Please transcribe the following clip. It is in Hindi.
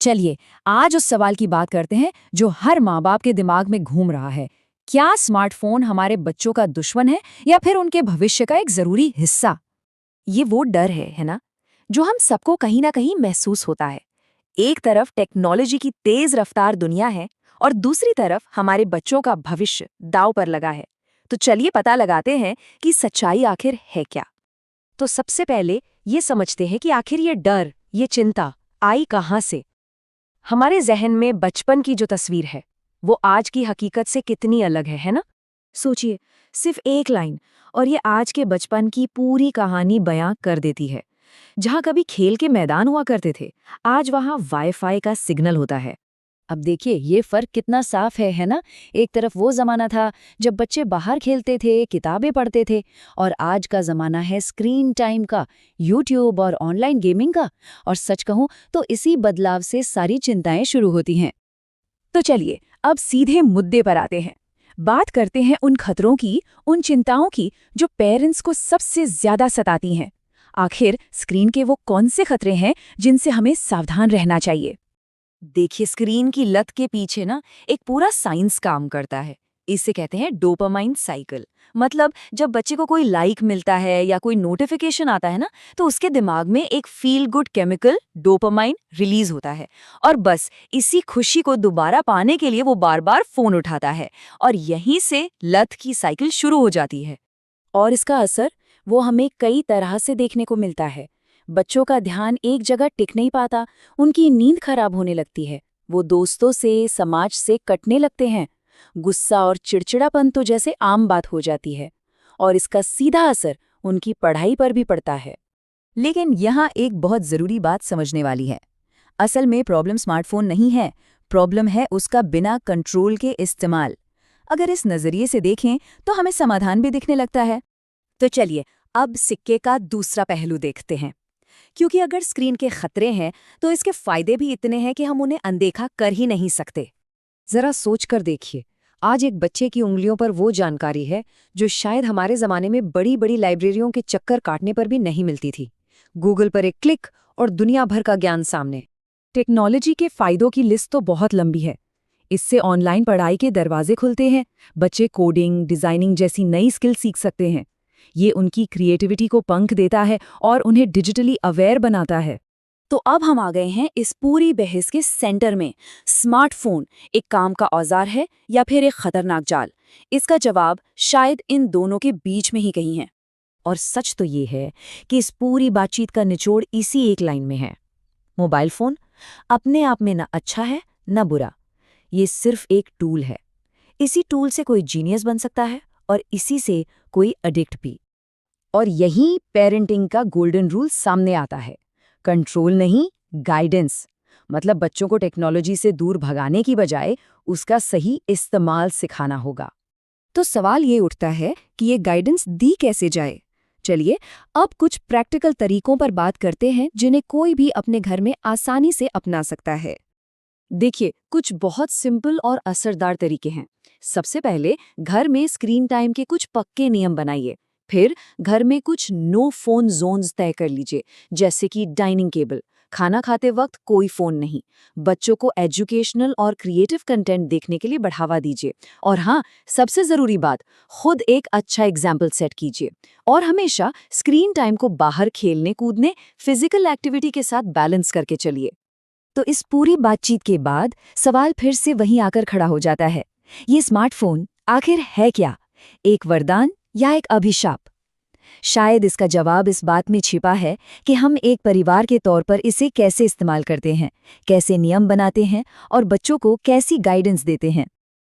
चलिए आज उस सवाल की बात करते हैं जो हर माँ बाप के दिमाग में घूम रहा है। क्या स्मार्टफोन हमारे बच्चों का दुश्मन है या फिर उनके भविष्य का एक जरूरी हिस्सा? ये वो डर है ना, जो हम सबको कहीं ना कहीं महसूस होता है। एक तरफ टेक्नोलॉजी की तेज रफ्तार दुनिया है और दूसरी तरफ हमारे बच्चों का भविष्य दांव पर लगा है। तो चलिए पता लगाते हैं कि सच्चाई आखिर है क्या। तो सबसे पहले ये समझते हैं कि आखिर ये डर, ये चिंता आई कहाँ से। हमारे जहन में बचपन की जो तस्वीर है वो आज की हकीकत से कितनी अलग है ना। सोचिए, सिर्फ एक लाइन और ये आज के बचपन की पूरी कहानी बयां कर देती है। जहां कभी खेल के मैदान हुआ करते थे, आज वहां वाईफाई का सिग्नल होता है। अब देखिए ये फर्क कितना साफ है ना। एक तरफ वो जमाना था जब बच्चे बाहर खेलते थे, किताबें पढ़ते थे, और आज का जमाना है स्क्रीन टाइम का, यूट्यूब और ऑनलाइन गेमिंग का। और सच कहूं तो इसी बदलाव से सारी चिंताएं शुरू होती हैं। तो चलिए अब सीधे मुद्दे पर आते हैं। बात करते हैं उन खतरों की, उन चिंताओं की जो पेरेंट्स को सबसे ज्यादा सताती हैं। आखिर स्क्रीन के वो कौन से खतरे हैं जिनसे हमें सावधान रहना चाहिए। देखिए, स्क्रीन की लत के पीछे ना एक पूरा साइंस काम करता है। इसे कहते हैं डोपामाइन साइकिल। मतलब जब बच्चे को कोई लाइक मिलता है या कोई नोटिफिकेशन आता है ना, तो उसके दिमाग में एक feel good chemical dopamine release होता है। और बस इसी खुशी को दोबारा पाने के लिए वो बार बार फोन उठाता है, और यहीं से लत की साइकिल शुरू हो जाती है। और इसका असर वो हमें कई तरह से देखने को मिलता है। बच्चों का ध्यान एक जगह टिक नहीं पाता, उनकी नींद खराब होने लगती है, वो दोस्तों से, समाज से कटने लगते हैं। गुस्सा और चिड़चिड़ापन तो जैसे आम बात हो जाती है, और इसका सीधा असर उनकी पढ़ाई पर भी पड़ता है। लेकिन यहाँ एक बहुत जरूरी बात समझने वाली है। असल में प्रॉब्लम स्मार्टफोन नहीं है, प्रॉब्लम है उसका बिना कंट्रोल के इस्तेमाल। अगर इस नजरिए से देखें तो हमें समाधान भी दिखने लगता है। तो चलिए अब सिक्के का दूसरा पहलू देखते हैं। क्योंकि अगर स्क्रीन के खतरे हैं तो इसके फायदे भी इतने हैं कि हम उन्हें अनदेखा कर ही नहीं सकते। जरा सोच कर देखिए, आज एक बच्चे की उंगलियों पर वो जानकारी है जो शायद हमारे जमाने में बड़ी बड़ी लाइब्रेरियों के चक्कर काटने पर भी नहीं मिलती थी। गूगल पर एक क्लिक और दुनिया भर का ज्ञान सामने। टेक्नोलॉजी के फायदों की लिस्ट तो बहुत लंबी है। इससे ऑनलाइन पढ़ाई के दरवाजे खुलते हैं, बच्चे कोडिंग, डिजाइनिंग जैसी नई स्किल सीख सकते हैं। ये उनकी क्रिएटिविटी को पंख देता है और उन्हें डिजिटली अवेयर बनाता है। तो अब हम आ गए हैं इस पूरी बहस के सेंटर में। स्मार्टफोन एक काम का औजार है या फिर एक खतरनाक जाल? इसका जवाब शायद इन दोनों के बीच में ही कहीं है। और सच तो ये है कि इस पूरी बातचीत का निचोड़ इसी एक लाइन में है। मोबाइल फोन अपने आप में न अच्छा है न बुरा, ये सिर्फ एक टूल है। इसी टूल से कोई जीनियस बन सकता है और इसी से कोई एडिक्ट भी। और यही पेरेंटिंग का गोल्डन रूल सामने आता है। कंट्रोल नहीं, गाइडेंस। मतलब बच्चों को टेक्नोलॉजी से दूर भगाने की बजाय उसका सही इस्तेमाल सिखाना होगा। तो सवाल ये उठता है कि ये गाइडेंस दी कैसे जाए। चलिए अब कुछ प्रैक्टिकल तरीकों पर बात करते हैं जिन्हें कोई भी अपने घर में आसानी से अपना सकता है। देखिए, कुछ बहुत सिंपल और असरदार तरीके हैं। सबसे पहले घर में स्क्रीन टाइम के कुछ पक्के नियम बनाइए। फिर घर में कुछ नो फोन जोन्स तय कर लीजिए, जैसे कि डाइनिंग टेबल, खाना खाते वक्त कोई फोन नहीं। बच्चों को एजुकेशनल और क्रिएटिव कंटेंट देखने के लिए बढ़ावा दीजिए। और हाँ, सबसे जरूरी बात, खुद एक अच्छा एग्जाम्पल सेट कीजिए और हमेशा स्क्रीन टाइम को बाहर खेलने कूदने, फिजिकल एक्टिविटी के साथ बैलेंस करके चलिए। तो इस पूरी बातचीत के बाद सवाल फिर से वहीं आकर खड़ा हो जाता है, ये स्मार्टफोन आखिर है क्या? एक वरदान या एक अभिशाप? शायद इसका जवाब इस बात में छिपा है कि हम एक परिवार के तौर पर इसे कैसे इस्तेमाल करते हैं, कैसे नियम बनाते हैं और बच्चों को कैसी गाइडेंस देते हैं।